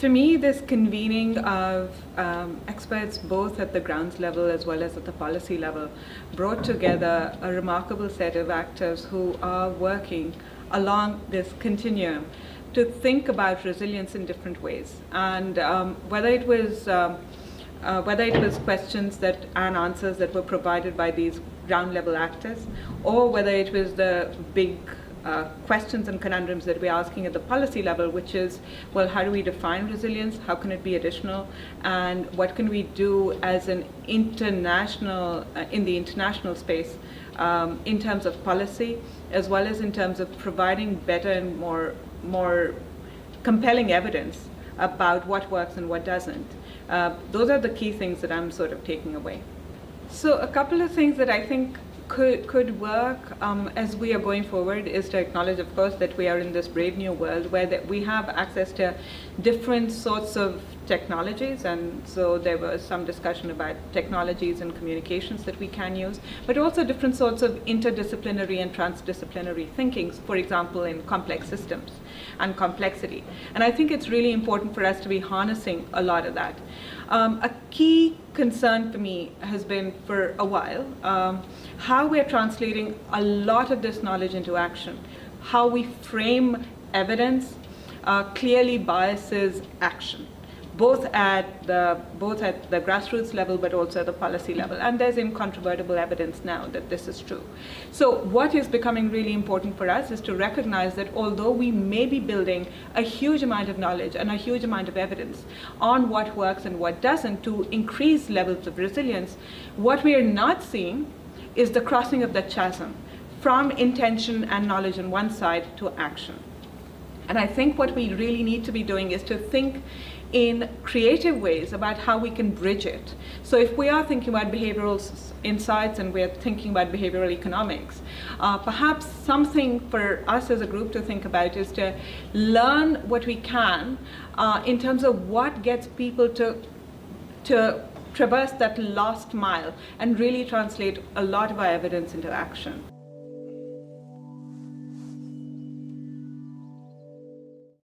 For me, this convening of experts both at the grounds level as well as at the policy level brought together a remarkable set of actors who are working along this continuum to think about resilience in different ways. And whether it was questions and answers that were provided by these ground level actors, or whether it was the big questions and conundrums that we're asking at the policy level, which is, well, how do we define resilience? How can it be additional? And what can we do as an international, in the international space, in terms of policy, as well as in terms of providing better and more compelling evidence about what works and what doesn't. Those are the key things that I'm sort of taking away. So a couple of things that I think could work as we are going forward is to acknowledge, of course, that we are in this brave new world where we have access to different sorts of technologies, and so there was some discussion about technologies and communications that we can use, but also different sorts of interdisciplinary and transdisciplinary thinkings, for example, in complex systems and complexity. And I think it's really important for us to be harnessing a lot of that. A key concern for me has been for a while how we're translating a lot of this knowledge into action. How we frame evidence clearly biases action, both at the grassroots level, but also at the policy level. And there's incontrovertible evidence now that this is true. So what is becoming really important for us is to recognize that although we may be building a huge amount of knowledge and a huge amount of evidence on what works and what doesn't to increase levels of resilience, what we are not seeing is the crossing of the chasm from intention and knowledge on one side to action. And I think what we really need to be doing is to think in creative ways about how we can bridge it. So if we are thinking about behavioral insights and we're thinking about behavioral economics, perhaps something for us as a group to think about is to learn what we can in terms of what gets people to traverse that last mile and really translate a lot of our evidence into action.